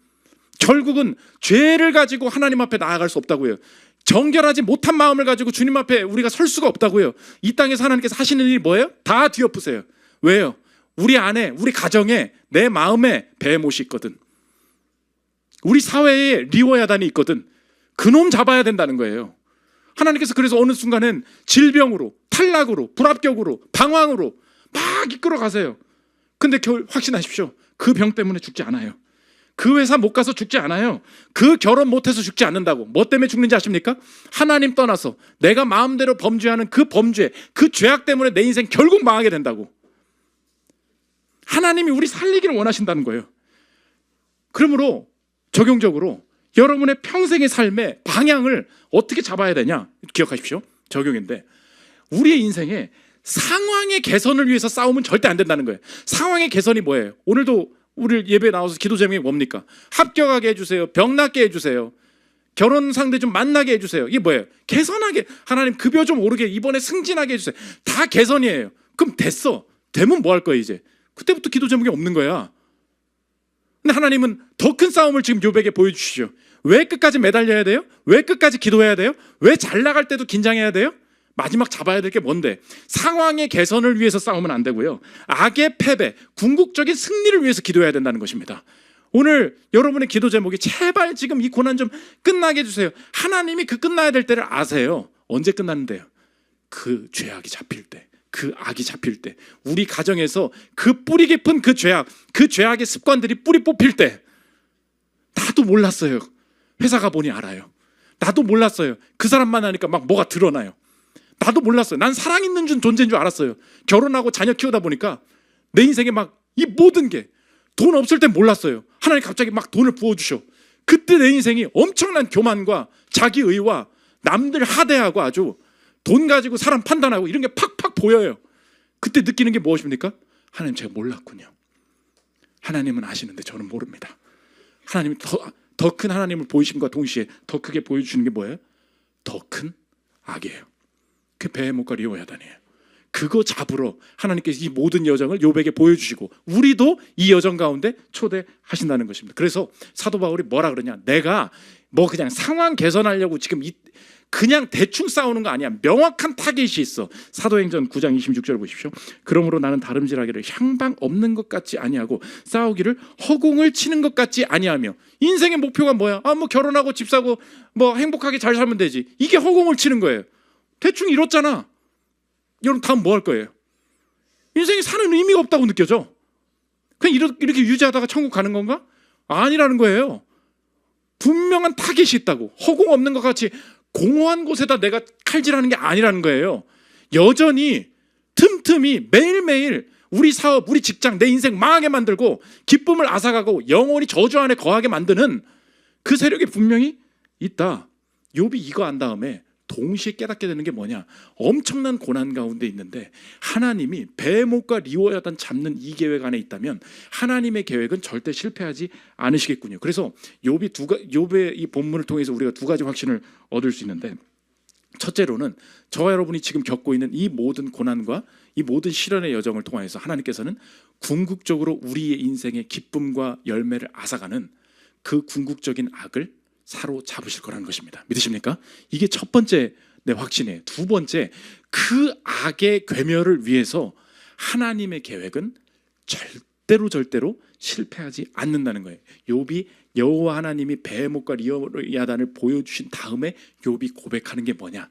결국은 죄를 가지고 하나님 앞에 나아갈 수 없다고요. 정결하지 못한 마음을 가지고 주님 앞에 우리가 설 수가 없다고요. 이 땅에서 하나님께서 하시는 일이 뭐예요? 다 뒤엎으세요. 왜요? 우리 안에, 우리 가정에, 내 마음에 베모시 있거든. 우리 사회에 리워야단이 있거든. 그놈 잡아야 된다는 거예요. 하나님께서 그래서 어느 순간엔 질병으로, 탈락으로, 불합격으로, 방황으로 막 이끌어 가세요. 근데 확신하십시오. 그 병 때문에 죽지 않아요. 그 회사 못 가서 죽지 않아요. 그 결혼 못해서 죽지 않는다고. 뭐 때문에 죽는지 아십니까? 하나님 떠나서 내가 마음대로 범죄하는 그 범죄, 그 죄악 때문에 내 인생 결국 망하게 된다고. 하나님이 우리 살리기를 원하신다는 거예요. 그러므로 적용적으로 여러분의 평생의 삶의 방향을 어떻게 잡아야 되냐 기억하십시오. 적용인데, 우리의 인생에 상황의 개선을 위해서 싸우면 절대 안 된다는 거예요. 상황의 개선이 뭐예요? 오늘도 우리 예배에 나와서 기도 제목이 뭡니까? 합격하게 해주세요. 병 낫게 해주세요. 결혼 상대 좀 만나게 해주세요. 이게 뭐예요? 개선하게, 하나님 급여 좀 오르게, 이번에 승진하게 해주세요. 다 개선이에요. 그럼 됐어. 되면 뭐 할 거야 이제? 그때부터 기도 제목이 없는 거야. 근데 하나님은 더 큰 싸움을 지금 욥에게 보여주시죠. 왜 끝까지 매달려야 돼요? 왜 끝까지 기도해야 돼요? 왜 잘 나갈 때도 긴장해야 돼요? 마지막 잡아야 될 게 뭔데? 상황의 개선을 위해서 싸우면 안 되고요. 악의 패배, 궁극적인 승리를 위해서 기도해야 된다는 것입니다. 오늘 여러분의 기도 제목이 제발 지금 이 고난 좀 끝나게 해주세요. 하나님이 그 끝나야 될 때를 아세요. 언제 끝나는데요? 그 죄악이 잡힐 때, 그 악이 잡힐 때, 우리 가정에서 그 뿌리 깊은 그 죄악, 그 죄악의 습관들이 뿌리 뽑힐 때. 나도 몰랐어요. 회사 가보니 알아요. 나도 몰랐어요. 그 사람 만나니까 막 뭐가 드러나요. 나도 몰랐어요. 난 사랑 있는 존재인 줄 알았어요. 결혼하고 자녀 키우다 보니까 내 인생에 막 이 모든 게, 돈 없을 땐 몰랐어요. 하나님 갑자기 막 돈을 부어주셔. 그때 내 인생이 엄청난 교만과 자기의와 남들 하대하고 아주 돈 가지고 사람 판단하고 이런 게 팍팍 보여요. 그때 느끼는 게 무엇입니까? 하나님, 제가 몰랐군요. 하나님은 아시는데 저는 모릅니다. 하나님이 더 큰 하나님을 보이심과 동시에 더 크게 보여주시는 게 뭐예요? 더 큰 악이에요. 그 배의 목과 리워야단이에요. 그거 잡으러 하나님께서 이 모든 여정을 욥에게 보여주시고 우리도 이 여정 가운데 초대하신다는 것입니다. 그래서 사도 바울이 뭐라 그러냐, 내가 뭐 그냥 상황 개선하려고 지금 그냥 대충 싸우는 거 아니야. 명확한 타겟이 있어. 사도행전 9장 26절 보십시오. 그러므로 나는 다름질하기를 향방 없는 것 같지 아니하고 싸우기를 허공을 치는 것 같지 아니하며. 인생의 목표가 뭐야? 뭐 결혼하고 집 사고 뭐 행복하게 잘 살면 되지. 이게 허공을 치는 거예요. 대충 이렇잖아. 여러분 다음 뭐 할 거예요? 인생이 사는 의미가 없다고 느껴져. 그냥 이렇게 유지하다가 천국 가는 건가? 아니라는 거예요. 분명한 타겟이 있다고. 허공 없는 것 같이 공허한 곳에다 내가 칼질하는 게 아니라는 거예요. 여전히 틈틈이 매일매일 우리 사업, 우리 직장, 내 인생 망하게 만들고 기쁨을 앗아가고 영원히 저주 안에 거하게 만드는 그 세력이 분명히 있다. 욥이 이거 한 다음에 동시에 깨닫게 되는 게 뭐냐? 엄청난 고난 가운데 있는데 하나님이 베목과 리워야단 잡는 이 계획 안에 있다면 하나님의 계획은 절대 실패하지 않으시겠군요. 그래서 욥의 이 본문을 통해서 우리가 두 가지 확신을 얻을 수 있는데, 첫째로는 저와 여러분이 지금 겪고 있는 이 모든 고난과 이 모든 시련의 여정을 통해서 하나님께서는 궁극적으로 우리의 인생의 기쁨과 열매를 앗아가는 그 궁극적인 악을 사로잡으실 거라는 것입니다. 믿으십니까? 이게 첫 번째 내 확신이에요. 두 번째, 그 악의 괴멸을 위해서 하나님의 계획은 절대로 실패하지 않는다는 거예요. 욥이 여호와 하나님이 베헤못과 리워야단을 보여주신 다음에 욥이 고백하는 게 뭐냐?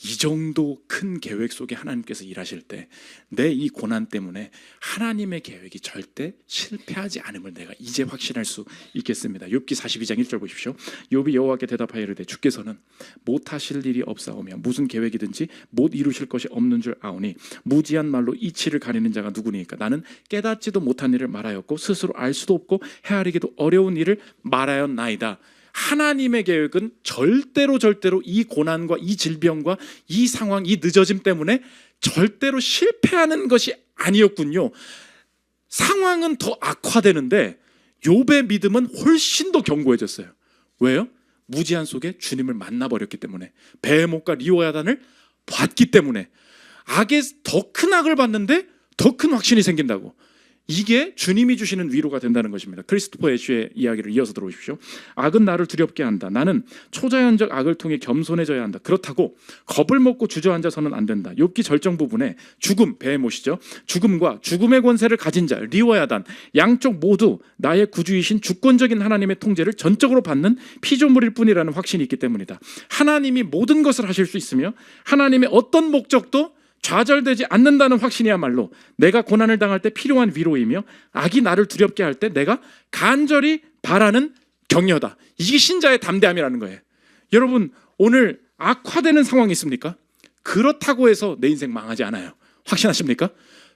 이 정도 큰 계획 속에 하나님께서 일하실 때 내 이 고난 때문에 하나님의 계획이 절대 실패하지 않음을 내가 이제 확신할 수 있겠습니다. 욥기 42장 1절 보십시오. 욥이 여호와께 대답하여 이르되 주께서는 못하실 일이 없사오며 무슨 계획이든지 못 이루실 것이 없는 줄 아오니 무지한 말로 이치를 가리는 자가 누구니까? 나는 깨닫지도 못한 일을 말하였고 스스로 알 수도 없고 헤아리기도 어려운 일을 말하였나이다. 하나님의 계획은 절대로 이 고난과 이 질병과 이 상황, 이 늦어짐 때문에 절대로 실패하는 것이 아니었군요. 상황은 더 악화되는데 욥의 믿음은 훨씬 더 견고해졌어요. 왜요? 무지한 속에 주님을 만나버렸기 때문에, 베헤못과 리워야단을 봤기 때문에, 악의 더 큰 악을 봤는데 더 큰 확신이 생긴다고. 이게 주님이 주시는 위로가 된다는 것입니다. 크리스토퍼 애쉬의 이야기를 이어서 들어보십시오. 악은 나를 두렵게 한다. 나는 초자연적 악을 통해 겸손해져야 한다. 그렇다고 겁을 먹고 주저앉아서는 안 된다. 욥기 절정 부분에 죽음, 베헤못이죠. 죽음과 죽음의 권세를 가진 자, 리워야단, 양쪽 모두 나의 구주이신 주권적인 하나님의 통제를 전적으로 받는 피조물일 뿐이라는 확신이 있기 때문이다. 하나님이 모든 것을 하실 수 있으며 하나님의 어떤 목적도 좌절되지 않는다는 확신이야말로 내가 고난을 당할 때 필요한 위로이며 악이 나를 두렵게 할 때 내가 간절히 바라는 격려다. 이게 신자의 담대함이라는 거예요. 여러분, 오늘 악화되는 상황이 있습니까? 그렇다고 해서 내 인생 망하지 않아요. 확신하십니까?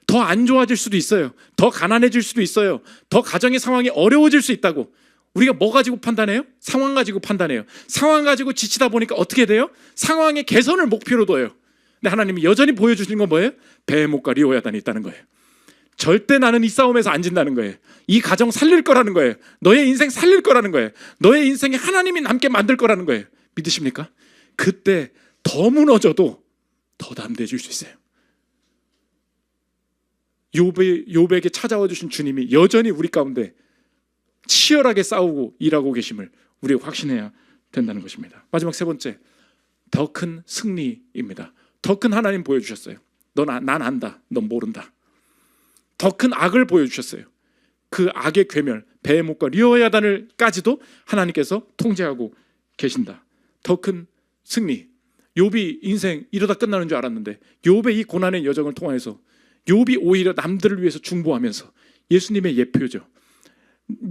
더 안 좋아질 수도 있어요. 더 가난해질 수도 있어요. 더 가정의 상황이 어려워질 수 있다고. 우리가 뭐 가지고 판단해요? 상황 가지고 판단해요. 상황 가지고 지치다 보니까 어떻게 돼요? 상황의 개선을 목표로 둬요. 근데 하나님이 여전히 보여주시는 건 뭐예요? 베헤못과 리워야단이 있다는 거예요. 절대 나는 이 싸움에서 안 진다는 거예요. 이 가정 살릴 거라는 거예요. 너의 인생 살릴 거라는 거예요. 너의 인생에 하나님이 남게 만들 거라는 거예요. 믿으십니까? 그때 더 무너져도 더 담대해질 수 있어요. 욥에게 찾아와 주신 주님이 여전히 우리 가운데 치열하게 싸우고 일하고 계심을 우리가 확신해야 된다는 것입니다. 마지막 세 번째, 더 큰 승리입니다. 더 큰 하나님 보여주셨어요. 난 안다, 넌 모른다. 더 큰 악을 보여주셨어요. 그 악의 괴멸, 베헤못과 리워야단을까지도 하나님께서 통제하고 계신다. 더 큰 승리. 욥이 인생 이러다 끝나는 줄 알았는데 욥의 이 고난의 여정을 통해서 욥이 오히려 남들을 위해서 중보하면서 예수님의 예표죠.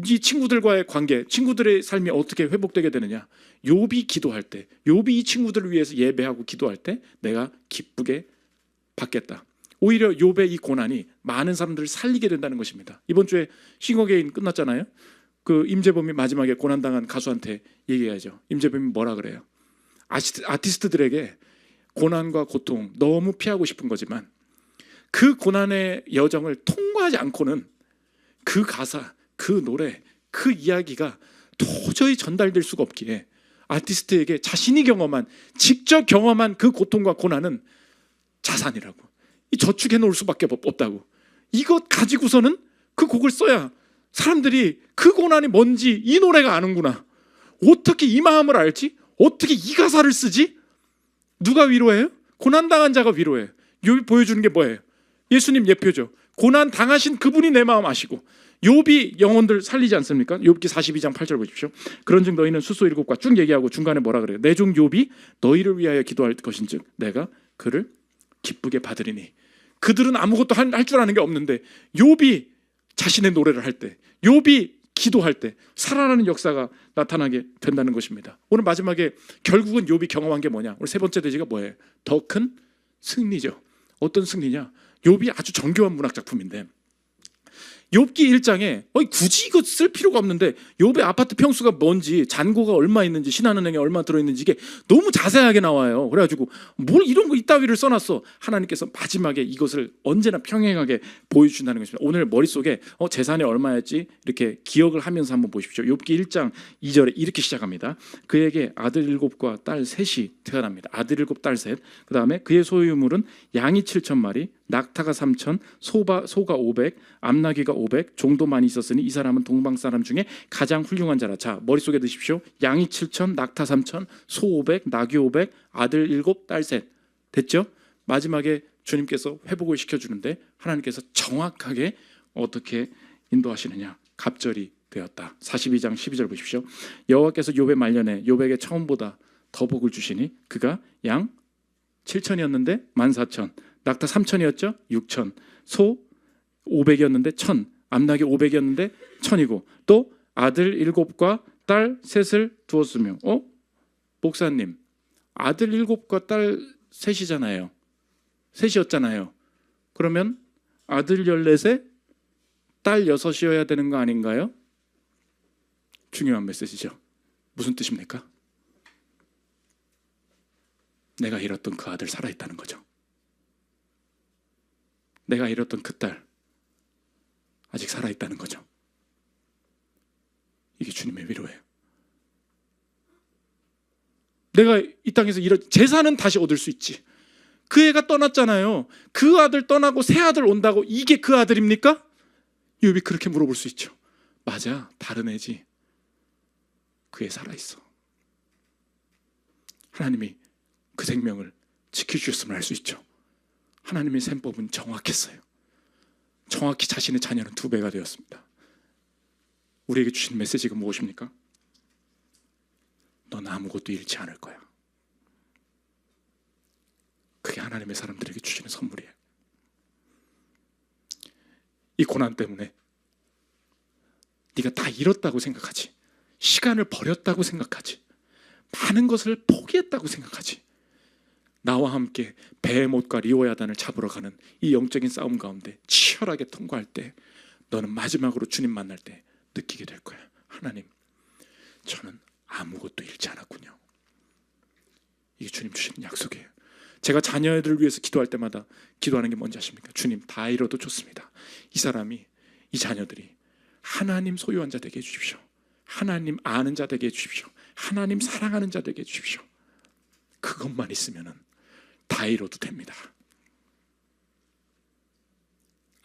이 친구들과의 관계, 친구들의 삶이 어떻게 회복되게 되느냐? 욥이 기도할 때, 욥이 이 친구들을 위해서 예배하고 기도할 때 내가 기쁘게 받겠다. 오히려 욥의 이 고난이 많은 사람들을 살리게 된다는 것입니다. 이번 주에 싱어게인 끝났잖아요. 그 임재범이 마지막에 고난당한 가수한테 얘기하죠. 임재범이 뭐라 그래요? 아티스트들에게 고난과 고통 너무 피하고 싶은 거지만 그 고난의 여정을 통과하지 않고는 그 가사, 그 노래, 그 이야기가 도저히 전달될 수가 없기에 아티스트에게 자신이 경험한, 직접 경험한 그 고통과 고난은 자산이라고, 이 저축해 놓을 수밖에 없다고. 이것 가지고서는 그 곡을 써야 사람들이 그 고난이 뭔지 이 노래가 아는구나, 어떻게 이 마음을 알지, 어떻게 이 가사를 쓰지. 누가 위로해요? 고난당한 자가 위로해요. 욥이 보여주는 게 뭐예요? 예수님 예표죠. 고난 당하신 그분이 내 마음 아시고, 욥이 영혼들 살리지 않습니까? 욥기 42장 8절 보십시오. 그런즉 너희는 수소 7과 쭉 얘기하고 중간에 뭐라 그래요? 내 종 욥이 너희를 위하여 기도할 것인즉 내가 그를 기쁘게 받으리니. 그들은 아무것도 할 줄 아는 게 없는데 욥이 자신의 노래를 할 때, 욥이 기도할 때 살아나는 역사가 나타나게 된다는 것입니다. 오늘 마지막에 결국은 욥이 경험한 게 뭐냐? 오늘 세 번째 대지가 뭐예요? 더 큰 승리죠. 어떤 승리냐? 욥이 아주 정교한 문학 작품인데 욥기 1장에 굳이 이거 쓸 필요가 없는데 욥의 아파트 평수가 뭔지, 잔고가 얼마 있는지, 신한은행에 얼마 들어있는지 이게 너무 자세하게 나와요. 그래가지고 뭘 이런 거 이따위를 써놨어. 하나님께서 마지막에 이것을 언제나 평행하게 보여주신다는 것입니다. 오늘 머릿속에 재산이 얼마였지 이렇게 기억을 하면서 한번 보십시오. 욥기 1장 2절에 이렇게 시작합니다. 그에게 아들 7과 딸 3이 태어납니다. 아들 7, 딸 3. 그 다음에 그의 소유물은 양이 7,000마리, 낙타가 3,000, 소가 500, 암나귀가 500, 종도 많이 있었으니 이 사람은 동방 사람 중에 가장 훌륭한 자라. 자, 머릿속에 드십시오. 양이 7,000, 낙타 3,000, 소 500, 나귀 500, 아들 7, 딸 3. 됐죠? 마지막에 주님께서 회복을 시켜주는데 하나님께서 정확하게 어떻게 인도하시느냐. 갑절이 되었다. 42장 12절 보십시오. 여호와께서 욥의 말년에 욥에게 처음보다 더 복을 주시니 그가 양 7천이었는데 14,000, 낙타 3천이었죠? 6천, 소 500이었는데 1,000, 암나귀 500이었는데 1,000이고 또 아들 7과 딸 3을 두었으며. 목사님, 아들 7과 딸 3이잖아요. 3이었잖아요. 그러면 아들 14에 딸 6이어야 되는 거 아닌가요? 중요한 메시지죠. 무슨 뜻입니까? 내가 잃었던 그 아들 살아있다는 거죠. 내가 잃었던 그 딸 아직 살아있다는 거죠. 이게 주님의 위로예요. 내가 이 땅에서 재산은 다시 얻을 수 있지. 그 애가 떠났잖아요. 그 아들 떠나고 새 아들 온다고 이게 그 아들입니까? 욥이 그렇게 물어볼 수 있죠. 맞아, 다른 애지. 그 애 살아있어. 하나님이 그 생명을 지켜주셨음을 알 수 있죠. 하나님의 셈법은 정확했어요. 정확히 자신의 자녀는 2배가 되었습니다. 우리에게 주신 메시지가 무엇입니까? 넌 아무것도 잃지 않을 거야. 그게 하나님의 사람들에게 주시는 선물이에요. 이 고난 때문에 네가 다 잃었다고 생각하지, 시간을 버렸다고 생각하지, 많은 것을 포기했다고 생각하지, 나와 함께 베헤못과 리오야단을 잡으러 가는 이 영적인 싸움 가운데 치열하게 통과할 때 너는 마지막으로 주님 만날 때 느끼게 될 거야. 하나님, 저는 아무것도 잃지 않았군요. 이게 주님 주시는 약속이에요. 제가 자녀들을 위해서 기도할 때마다 기도하는 게 뭔지 아십니까? 주님, 다 잃어도 좋습니다. 이 사람이, 이 자녀들이 하나님 소유한 자 되게 해주십시오. 하나님 아는 자 되게 해주십시오. 하나님 사랑하는 자 되게 해주십시오. 그것만 있으면 다 잃어도 됩니다.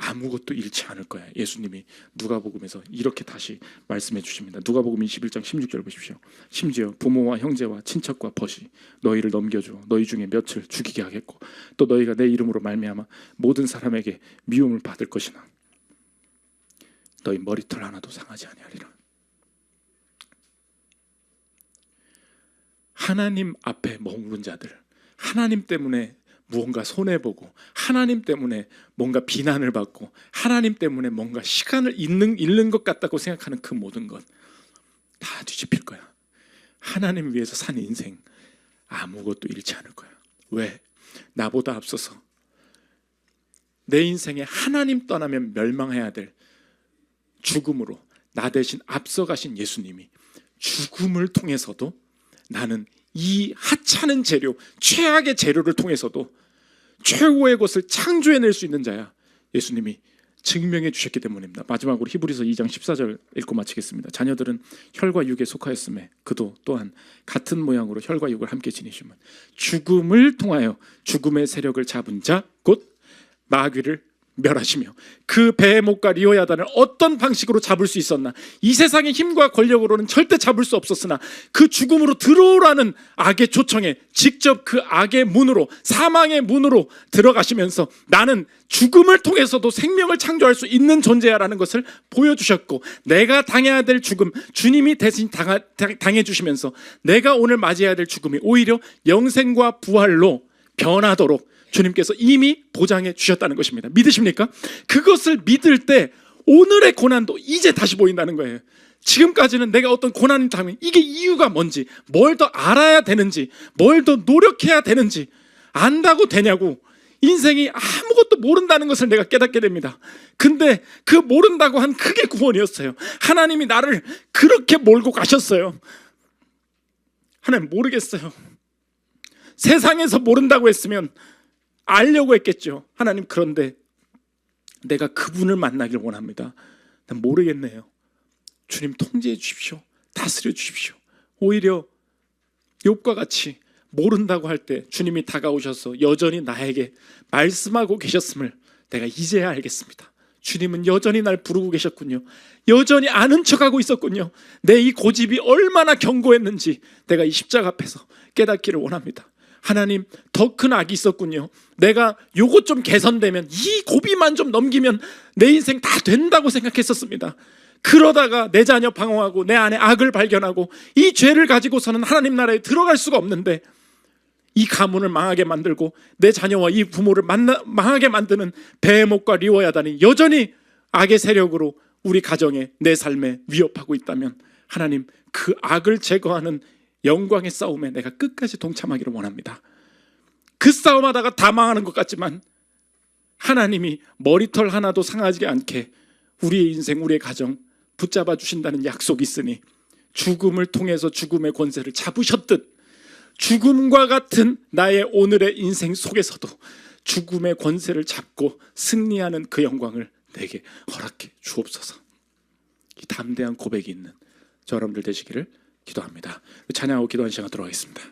아무것도 잃지 않을 거야. 예수님이 누가복음에서 이렇게 다시 말씀해 주십니다. 누가복음 21장 16절 보십시오. 심지어 부모와 형제와 친척과 벗이 너희를 넘겨줘 너희 중에 몇을 죽이게 하겠고 또 너희가 내 이름으로 말미암아 모든 사람에게 미움을 받을 것이나 너희 머리털 하나도 상하지 아니하리라. 하나님 앞에 머무른 자들, 하나님 때문에 무언가 손해보고 하나님 때문에 뭔가 비난을 받고 하나님 때문에 뭔가 시간을 잃는 것 같다고 생각하는 그 모든 것 다 뒤집힐 거야. 하나님 위해서 산 인생 아무것도 잃지 않을 거야. 왜? 나보다 앞서서 내 인생에 하나님 떠나면 멸망해야 될 죽음으로 나 대신 앞서가신 예수님이 죽음을 통해서도 나는 이 하찮은 재료, 최악의 재료를 통해서도 최고의 것을 창조해낼 수 있는 자야. 예수님이 증명해 주셨기 때문입니다. 마지막으로 히브리서 2장 14절 읽고 마치겠습니다. 자녀들은 혈과 육에 속하였음에 그도 또한 같은 모양으로 혈과 육을 함께 지니시면 죽음을 통하여 죽음의 세력을 잡은 자 곧 마귀를 멸하시며 그 베헤못과 리오야단을 어떤 방식으로 잡을 수 있었나? 이 세상의 힘과 권력으로는 절대 잡을 수 없었으나 그 죽음으로 들어오라는 악의 초청에 직접 그 악의 문으로, 사망의 문으로 들어가시면서 나는 죽음을 통해서도 생명을 창조할 수 있는 존재야라는 것을 보여주셨고, 내가 당해야 될 죽음 주님이 대신 당해주시면서 내가 오늘 맞이해야 될 죽음이 오히려 영생과 부활로 변하도록 주님께서 이미 보장해 주셨다는 것입니다. 믿으십니까? 그것을 믿을 때 오늘의 고난도 이제 다시 보인다는 거예요. 지금까지는 내가 어떤 고난을 당하면 이게 이유가 뭔지, 뭘 더 알아야 되는지, 뭘 더 노력해야 되는지 안다고 되냐고, 인생이 아무것도 모른다는 것을 내가 깨닫게 됩니다. 근데 그 모른다고 한 그게 구원이었어요. 하나님이 나를 그렇게 몰고 가셨어요. 하나님, 모르겠어요. 세상에서 모른다고 했으면 알려고 했겠죠. 하나님, 그런데 내가 그분을 만나길 원합니다. 난 모르겠네요. 주님, 통제해 주십시오. 다스려 주십시오. 오히려 욥과 같이 모른다고 할 때 주님이 다가오셔서 여전히 나에게 말씀하고 계셨음을 내가 이제야 알겠습니다. 주님은 여전히 날 부르고 계셨군요. 여전히 아는 척하고 있었군요. 내 이 고집이 얼마나 견고했는지 내가 이 십자가 앞에서 깨닫기를 원합니다. 하나님, 더 큰 악이 있었군요. 내가 요것 좀 개선되면, 이 고비만 좀 넘기면 내 인생 다 된다고 생각했었습니다. 그러다가 내 자녀 방황하고 내 안에 악을 발견하고 이 죄를 가지고서는 하나님 나라에 들어갈 수가 없는데, 이 가문을 망하게 만들고 내 자녀와 이 부모를 망하게 만드는 베헤못과 리워야단이 여전히 악의 세력으로 우리 가정에, 내 삶에 위협하고 있다면, 하나님, 그 악을 제거하는 영광의 싸움에 내가 끝까지 동참하기를 원합니다. 그 싸움하다가 다 망하는 것 같지만 하나님이 머리털 하나도 상하지 않게 우리의 인생, 우리의 가정 붙잡아 주신다는 약속이 있으니, 죽음을 통해서 죽음의 권세를 잡으셨듯 죽음과 같은 나의 오늘의 인생 속에서도 죽음의 권세를 잡고 승리하는 그 영광을 내게 허락해 주옵소서. 이 담대한 고백이 있는 저 여러분들 되시기를 기도합니다. 찬양하고 기도하는 시간 들어가겠습니다.